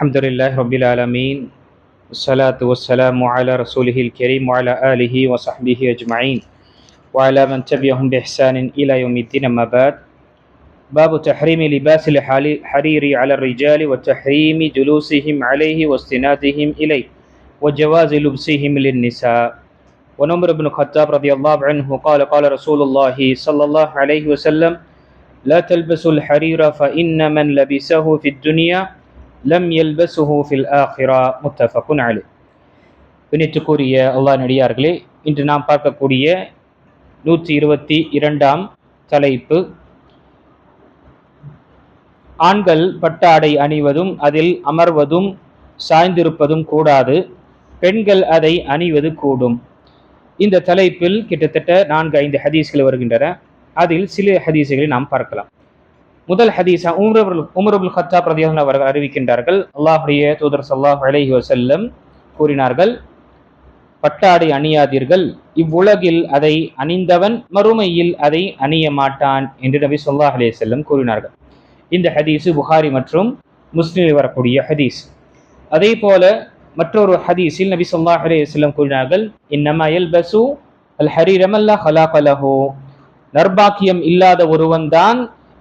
الحمد لله رب العالمين والصلاة والسلام على رسوله الكريم وعلى آله وصحبه أجمعين وعلى من تبعهم بإحسان إلى يوم الدين. أما بعد، باب تحريم لباس الحرير على الرجال وتحريم جلوسهم عليه واستنادهم إليه وجواز لبسهم للنساء. ونمر بن الخطاب رضي الله عنه قال قال رسول الله صلى الله عليه وسلم: لا تلبسوا الحرير فإن من لبسه في الدنيا لم يلبسه في الآخرة. متفق عليه. பிணித்துக்குரிய அல்லாஹ் நடிகார்களே, இன்று நாம் பார்க்கக்கூடிய 122ஆம் தலைப்பு, ஆண்கள் பட்டாடை அணிவதும் அதில் அமர்வதும் சாய்ந்திருப்பதும் கூடாது, பெண்கள் அதை அணிவது கூடும். இந்த தலைப்பில் கிட்டத்தட்ட 4-5 ஹதீஸ்கள் வருகின்றன. அதில் சில ஹதீஸ்களை நாம் பார்க்கலாம். முதல் ஹதீஸ், உமர் இப்னு கத்தாப் ரலியல்லாஹு அவர்கள் அறிவிக்கின்றார்கள், அல்லாஹ்வுடைய தூதர் ஸல்லல்லாஹு அலைஹி வஸல்லம் கூறினார்கள், பட்டாடை அணியாதீர்கள், இவ்வுலகில் அதை அணிந்தவன் மறுமையில் அதை அணிய மாட்டான் என்று நபி ஸல்லல்லாஹு அலைஹி வஸல்லம் கூறினார்கள். இந்த ஹதீஸ் புகாரி மற்றும் முஸ்லிமில் வரக்கூடிய ஹதீஸ். அதே போல மற்றொரு ஹதீஸில் நபி ஸல்லல்லாஹு அலைஹி வஸல்லம் கூறினார்கள், இன்னமா யல்பசு அல் ஹரீர மன் லா ஹலாக லஹு, நர்பாக்கியம் இல்லாத ஒருவன் தான்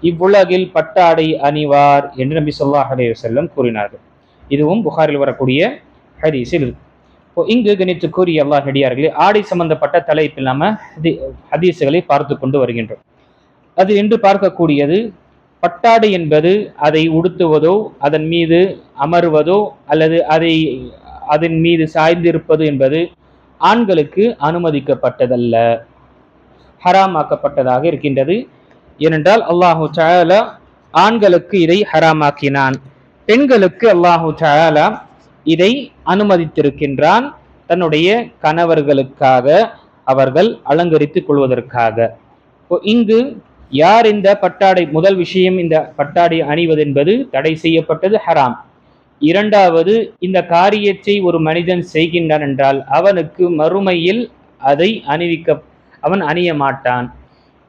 இவ்வுலகில் பட்டாடை அணிவார் என்று நபி ஸல்லல்லாஹு அலைஹி வஸல்லம் கூறினார்கள். இதுவும் புகாரில் வரக்கூடிய ஹதீஸில் இருக்கு. இப்போ இங்கு கணித்துக்குரிய அல்லாஹ் நடிகார்களே, ஆடை சம்பந்தப்பட்ட தலைப்பில் நாம ஹதீஸுகளை பார்த்து கொண்டு வருகின்றோம். அது என்று பார்க்கக்கூடியது, பட்டாடை என்பது அதை உடுத்துவதோ அதன் மீது அமர்வதோ அல்லது அதன் மீது சாய்ந்திருப்பது என்பது ஆண்களுக்கு அனுமதிக்கப்பட்டதல்ல, ஹராமாக்கப்பட்டதாக இருக்கின்றது. ஏனென்றால் அல்லாஹு தஆலா ஆண்களுக்கு இதை ஹராமாக்கினான், பெண்களுக்கு அல்லாஹு தஆலா இதை அனுமதித்திருக்கின்றான், தன்னுடைய கணவர்களுக்காக அவர்கள் அலங்கரித்துக் கொள்வதற்காக. இங்கு யார் இந்த பட்டாடை, முதல் விஷயம், இந்த பட்டாடை அணிவது என்பது தடை செய்யப்பட்டது, ஹராம். இரண்டாவது, இந்த காரியத்தை ஒரு மனிதன் செய்கின்றான் என்றால் அவனுக்கு மறுமையில் அதை அவன் அணிய மாட்டான்.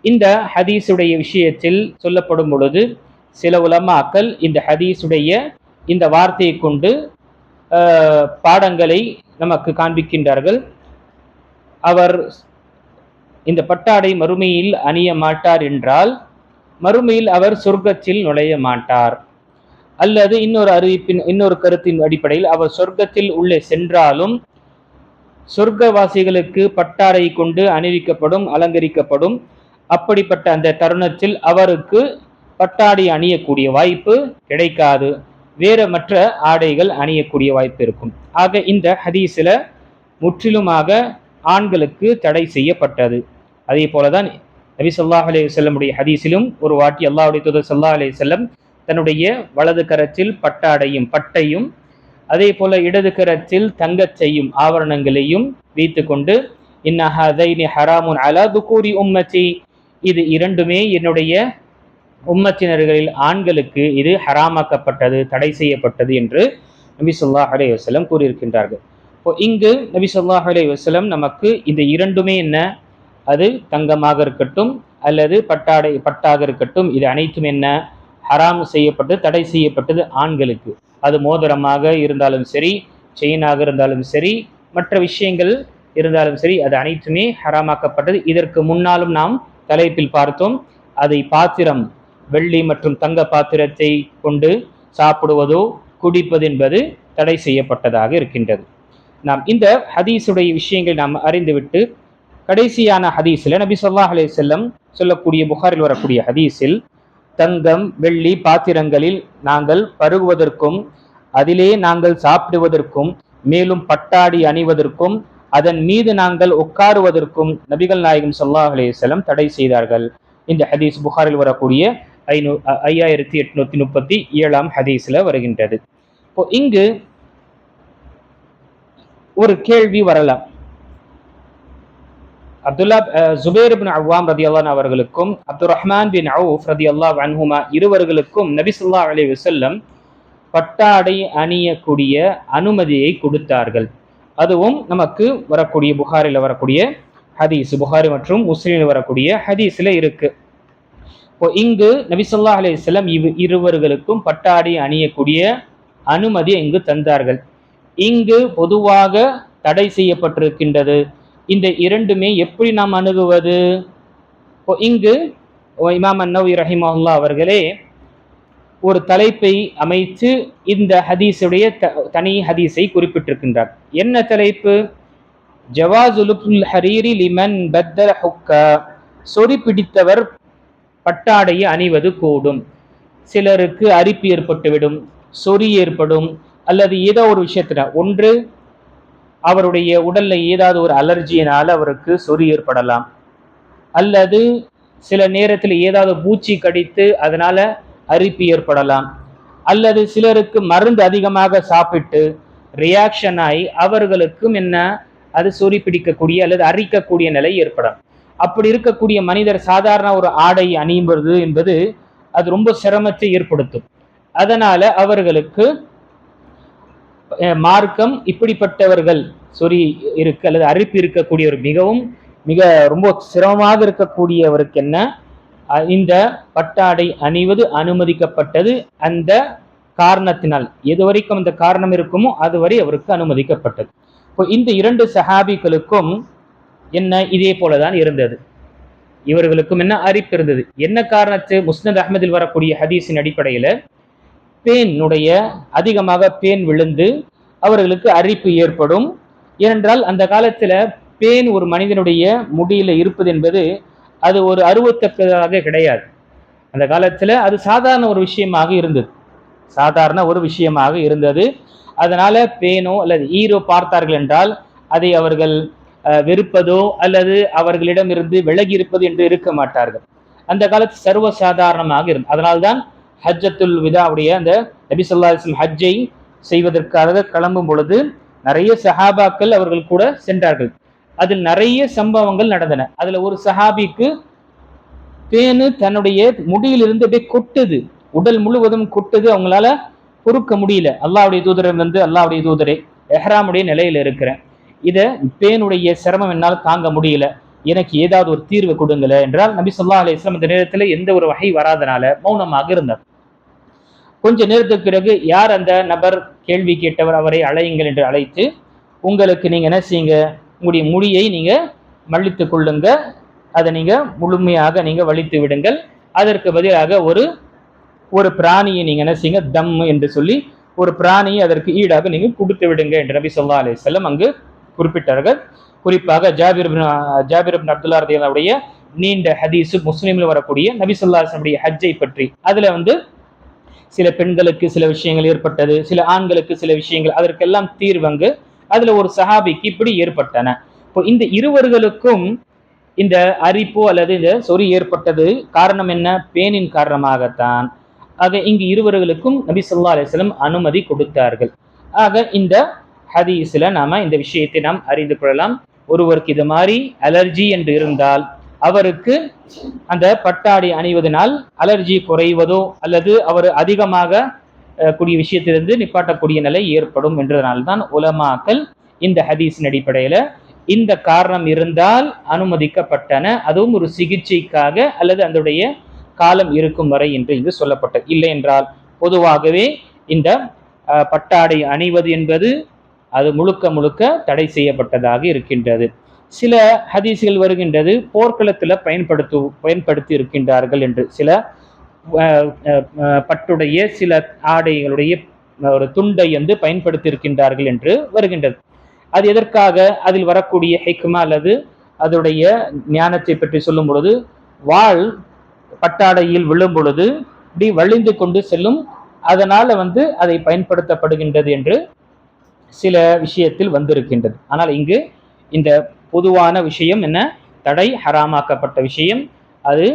இந்த ஹதீஸுடைய விஷயத்தில் சொல்லப்படும் பொழுது சில உலமாக்கள் இந்த ஹதீஸுடைய இந்த வார்த்தையை கொண்டு பாடங்களை நமக்கு காண்பிக்கின்றார்கள். அவர் இந்த பட்டாடை மறுமையில் அணிய மாட்டார் என்றால் மறுமையில் அவர் சொர்க்கத்தில் நுழைய மாட்டார். அல்லது இன்னொரு கருத்தின் அடிப்படையில் அவர் சொர்க்கத்தில் உள்ளே சென்றாலும் சொர்க்கவாசிகளுக்கு பட்டாடை கொண்டு அணிவிக்கப்படும், அலங்கரிக்கப்படும். அப்படிப்பட்ட அந்த தருணத்தில் அவருக்கு பட்டாடை அணியக்கூடிய வாய்ப்பு கிடைக்காது, வேற மற்ற ஆடைகள் அணியக்கூடிய வாய்ப்பு இருக்கும். ஆக இந்த ஹதீஸில் முற்றிலுமாக ஆண்களுக்கு தடை செய்யப்பட்டது. அதே போலதான் நபி ஸல்லல்லாஹு அலைஹி வஸல்லமுடைய ஹதீஸிலும் ஒரு வாட்டி அல்லாஹ்வுடைய தூதர் ஸல்லல்லாஹு அலைஹி வஸல்லம் தன்னுடைய வலது கரத்தில் பட்டையும் அதே போல இடது கரத்தில் தங்கச்சையும் ஆவரணங்களையும் வைத்து கொண்டு, இன்ன ஹதைனி ஹராமுன் அலா துகூரி உம்மதி, இது இரண்டுமே என்னுடைய உம்மத்தினர்களில் ஆண்களுக்கு இது ஹராமாக்கப்பட்டது, தடை செய்யப்பட்டது என்று நபி ஸல்லல்லாஹு அலைஹி வஸல்லம் கூறியிருக்கின்றார்கள். இப்போ இங்கு நபி ஸல்லல்லாஹு அலைஹி வஸல்லம் நமக்கு இந்த இரண்டுமே என்ன, அது தங்கமாக இருக்கட்டும் அல்லது பட்டாக இருக்கட்டும், இது அனைத்தும் என்ன, ஹராம் செய்யப்பட்டது, தடை செய்யப்பட்டது ஆண்களுக்கு. அது மோதிரமாக இருந்தாலும் சரி, செயினாக இருந்தாலும் சரி, மற்ற விஷயங்கள் இருந்தாலும் சரி, அது அனைத்துமே ஹராமாக்கப்பட்டது. இதற்கு முன்னாலும் நாம் தலைப்பில் பார்த்தோம், அதை பாத்திரம், வெள்ளி மற்றும் தங்க பாத்திரத்தை கொண்டு சாப்பிடுவதோ குடிப்பது என்பது தடை செய்யப்பட்டதாக இருக்கின்றது. நாம் இந்த ஹதீஸுடைய விஷயங்கள் நாம் அறிந்துவிட்டு கடைசியான ஹதீஸில் நபி ஸல்லல்லாஹு அலைஹி வஸல்லம் சொல்லக்கூடிய புகாரில் வரக்கூடிய ஹதீஸில், தங்கம் வெள்ளி பாத்திரங்களில் நாங்கள் பருகுவதற்கும் அதிலே நாங்கள் சாப்பிடுவதற்கும் மேலும் பட்டாடை அணிவதற்கும் அதன் மீது நாங்கள் உட்காருவதற்கும் நபிகள் நாயகம் ஸல்லல்லாஹு அலைஹி வஸல்லம் தடை செய்தார்கள். இந்த ஹதீஸ் புகாரில் வரக்கூடிய 5837ஆம் ஹதீஸில் வருகின்றது. இப்போ இங்கு ஒரு கேள்வி வரலாம். ஜுபைர் இப்னு அவ்வாம் ரலியல்லாஹு அன்ஹு அவர்களுக்கும் அப்துர் ரஹ்மான் பின் அவுஃப் ரலியல்லாஹு அன்ஹுமா இருவர்களுக்கும் நபி ஸல்லல்லாஹு அலைஹி வஸல்லம் பட்டாடை அணியக்கூடிய அனுமதியை கொடுத்தார்கள். அதுவும் நமக்கு வரக்கூடிய புகாரில் வரக்கூடிய ஹதீஸ், புகாரி மற்றும் முஸ்லிமில் வரக்கூடிய ஹதீஸில் இருக்கு. இப்போ இங்கு நபி ஸல்லல்லாஹு அலைஹி வஸல்லம் இருவர்களுக்கும் பட்டாடை அணியக்கூடிய அனுமதி இங்கு தந்தார்கள். இங்கு பொதுவாக தடை செய்யப்பட்டிருக்கின்றது. இந்த இரண்டுமே எப்படி நாம் அணுகுவது? இங்கு இமாம் அன்னவி ரஹிமஹுல்லா அவர்களே ஒரு தலைப்பை அமைத்து இந்த ஹதீஸுடைய தனி ஹதீஸை குறிப்பிட்டிருக்கின்றார். என்ன தலைப்பு? ஜவாசுலுல் ஹரீரி லிமன் பத்தல ஹுக்கா, சொறி பிடித்தவர் பட்டாடையை அணிவது கூடும். சிலருக்கு அரிப்பு ஏற்பட்டுவிடும், சொறி ஏற்படும், அல்லது ஏதோ ஒரு விஷயத்துல, ஒன்று அவருடைய உடல்ல ஏதாவது ஒரு அலர்ஜியினால அவருக்கு சொறி ஏற்படலாம், அல்லது சில நேரத்தில் ஏதாவது பூச்சி கடித்து அதனால அரிப்பு ஏற்படலாம், அல்லது சிலருக்கு மருந்து அதிகமாக சாப்பிட்டு ரியாக்ஷன் ஆகி அவர்களுக்கும் என்ன அது சொறி பிடிக்கக்கூடிய அல்லது அரிக்கக்கூடிய நிலை ஏற்படும். அப்படி இருக்கக்கூடிய மனிதர் சாதாரண ஒரு ஆடை அணியும்பது என்பது அது ரொம்ப சிரமத்தை ஏற்படுத்தும். அதனால அவர்களுக்கு மார்க்கம் இப்படிப்பட்டவர்கள் சொறி இருக்கு அல்லது அரிப்பு இருக்கக்கூடியவர் மிகவும் மிக ரொம்ப சிரமமாக இருக்கக்கூடியவருக்கு என்ன இந்த பட்டாடை அணிவது அனுமதிக்கப்பட்டது. அந்த காரணத்தினால் எது வரைக்கும் அந்த காரணம் இருக்குமோ அதுவரை அவருக்கு அனுமதிக்கப்பட்டது. இப்போ இந்த இரண்டு சஹாபிகளுக்கும் என்ன இதே போலதான் இருந்தது. இவர்களுக்கும் என்ன அரிப்பு இருந்தது. என்ன காரணத்து? முஸ்னத் அஹ்மதில் வரக்கூடிய ஹதீஸின் அடிப்படையில பேனுடைய அதிகமாக பேன் விழுந்து அவர்களுக்கு அரிப்பு ஏற்படும். ஏனென்றால் அந்த காலத்துல பேன் ஒரு மனிதனுடைய முடியில இருப்பது என்பது அது ஒரு அருவத்தக்கதாக கிடையாது. அந்த காலத்துல அது சாதாரண ஒரு விஷயமாக இருந்தது. அதனால பேனோ அல்லது ஈரோ பார்த்தார்கள் என்றால் அதை அவர்கள் வெறுப்பதோ அல்லது அவர்களிடமிருந்து விலகி இருப்பது என்று இருக்க மாட்டார்கள். அந்த காலத்து சர்வ சாதாரணமாக இருந்தது. அதனால்தான் ஹஜ்ஜத்துல் விதாவுடைய அந்த நபி ஸல்லல்லாஹு அலைஹி வஸல்லம் ஹஜ்ஜை செய்வதற்காக கிளம்பும் பொழுது நிறைய சஹாபாக்கள் அவர்கள் கூட சென்றார்கள். அதில் நிறைய சம்பவங்கள் நடந்தன. அதுல ஒரு சஹாபிக்கு பேனு தன்னுடைய முடியிலிருந்து அப்படியே கொட்டுது, உடல் முழுவதும் கொட்டுது, அவங்களால பொறுக்க முடியல. அல்லாஹ்வுடைய தூதரை அல்லாஹ்வுடைய தூதரே, எஹ்ராமுடைய நிலையில இருக்கிறேன், இதை பேனுடைய சிரமம் என்னால் தாங்க முடியல, எனக்கு ஏதாவது ஒரு தீர்வு கொடுங்கல என்றால் நபி ஸல்லல்லாஹு அலைஹி வஸல்லம் இந்த நேரத்துல எந்த ஒரு வகை வராதனால மௌனமாக இருந்தார். கொஞ்ச நேரத்துக்கு பிறகு யார் அந்த நபர் கேள்வி கேட்டவர், அவரை அழையுங்கள் என்று அழைத்து, உங்களுக்கு நீங்க என்ன செய்யுங்க, உங்களுடைய முடியை நீங்க மழித்து கொள்ளுங்க, அதை நீங்க முழுமையாக நீங்க வலித்து விடுங்கள், அதற்கு பதிலாக ஒரு பிராணியை நீங்க என்ன செய்யுங்க, தம் என்று சொல்லி ஒரு பிராணியை அதற்கு ஈடாக நீங்க கொடுத்து விடுங்க என்று நபி ஸல்லல்லாஹு அலைஹி வஸல்லம் அங்கு குறிப்பிட்டார்கள். குறிப்பாக ஜாபிர் இப்னு அப்துல்லா ரலியல்லாஹு அன்ஹுடைய நீண்ட ஹதீஸ் முஸ்லிம்ல வரக்கூடிய நபி ஸல்லல்லாஹு அலைஹி வஸல்லம் ஹஜ்ஜை பற்றி. அதுல சில பெண்களுக்கு சில விஷயங்கள் ஏற்பட்டது, சில ஆண்களுக்கு சில விஷயங்கள், அதற்கெல்லாம் தீர்வங்கு அதுல ஒரு சஹாபிக்கு இப்படி ஏற்பட்டன. இப்போ இந்த இருவர்களுக்கும் இந்த அரிப்போ அல்லது இந்த சொறி ஏற்பட்டது காரணம் என்ன? பேனின் காரணமாகத்தான். ஆக இங்கு இருவர்களுக்கும் நபி ஸல்லல்லாஹு அலைஹி வஸல்லம் அனுமதி கொடுத்தார்கள். ஆக இந்த ஹதீஸ்ல நாம இந்த விஷயத்தை நாம் அறிந்து கொள்ளலாம். ஒருவருக்கு இது மாதிரி அலர்ஜி என்று இருந்தால் அவருக்கு அந்த பட்டாடை அணிவதனால் அலர்ஜி குறைவதோ அல்லது அவர் அதிகமாக கூடிய விஷயத்திலிருந்து நிப்பாட்டக்கூடிய நிலை ஏற்படும் என்றதனால்தான் உலமாக்கள் இந்த ஹதீஸின் அடிப்படையில இந்த காரணம் இருந்தால் அனுமதிக்கப்பட்டன, அதுவும் ஒரு சிகிச்சைக்காக அல்லது அதனுடைய காலம் இருக்கும் வரை என்று இங்கு சொல்லப்பட்டது. இல்லை என்றால் பொதுவாகவே இந்த பட்டாடை அணிவது என்பது அது முழுக்க தடை செய்யப்பட்டதாக இருக்கின்றது. சில ஹதீஸ்கள் வருகின்றது போர்க்களத்துல பயன்படுத்தி இருக்கின்றார்கள் என்று. சில பட்டுடைய சில ஆடைகளுடைய ஒரு துண்டை பயன்படுத்தி இருக்கின்றார்கள் என்று வருகின்றது. அது எதற்காக? அதில் வரக்கூடிய ஹிக்மா அல்லது அதனுடைய ஞானத்தை பற்றி சொல்லும் பொழுது, வாள் பட்டாடையில் விழும் பொழுது இப்படி வழிந்து கொண்டு செல்லும், அதனால அதை பயன்படுத்தப்படுகின்றது என்று சில விஷயத்தில் வந்திருக்கின்றது. ஆனால் இங்கு இந்த பொதுவான விஷயம் என்ன? தடை ஹராமாக்கப்பட்ட விஷயம். அது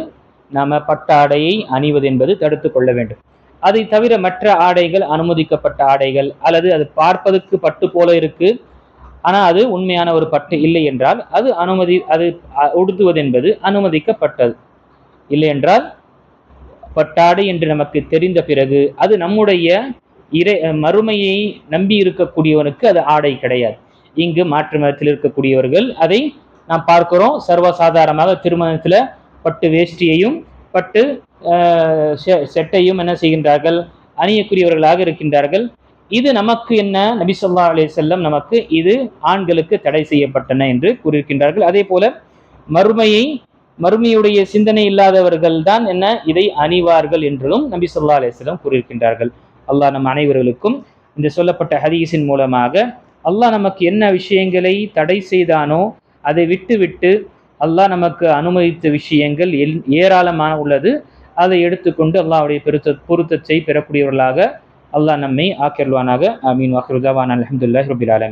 நாம பட்டாடையை அணிவது என்பது தடுத்து கொள்ள வேண்டும். அதை தவிர மற்ற ஆடைகள் அனுமதிக்கப்பட்ட ஆடைகள், அல்லது அது பார்ப்பதற்கு பட்டு போல இருக்கு ஆனா அது உண்மையான ஒரு பட்டு இல்லை என்றால் அது உடுத்துவது என்பது அனுமதிக்கப்பட்டது. இல்லை என்றால் பட்டாடை என்று நமக்கு தெரிந்த பிறகு அது நம்முடைய மறுமையை நம்பி இருக்கக்கூடியவனுக்கு அது ஆடை கிடையாது. இங்கு மாற்று மதத்தில் இருக்கக்கூடியவர்கள் அதை நாம் பார்க்கிறோம். சர்வசாதாரணமாக திருமணத்துல பட்டு வேஷ்டியையும் பட்டு செட்டையும் என்ன செய்கின்றார்கள்? அணியக்கூடியவர்களாக இருக்கின்றார்கள். இது நமக்கு என்ன, நபி ஸல்லல்லாஹு அலைஹி வஸல்லம் நமக்கு இது ஆண்களுக்கு தடை செய்யப்பட்டன என்று கூறியிருக்கின்றார்கள். அதே போல மறுமையுடைய சிந்தனை இல்லாதவர்கள் தான் என்ன இதை அணிவார்கள் என்றும் நபி ஸல்லல்லாஹு அலைஹி வஸல்லம் கூறியிருக்கின்றார்கள். அல்லாஹ் நம் அனைவர்களுக்கும் இந்த சொல்லப்பட்ட ஹதீஸின் மூலமாக அல்லாஹ் நமக்கு என்ன விஷயங்களை தடை செய்தானோ அதை விட்டு அல்லாஹ் நமக்கு அனுமதித்த விஷயங்கள் ஏராளமான உள்ளது. அதை எடுத்துக்கொண்டு அல்லாஹ்வுடைய பொருத்தத்தை பெறக்கூடியவர்களாக அல்லாஹ் நம்மை ஆக்கியருள்வானாக. ஆமீன். வாஹிரு தஅவானா அல்ஹம்துலில்லாஹி ரப்பில் ஆலமீன்.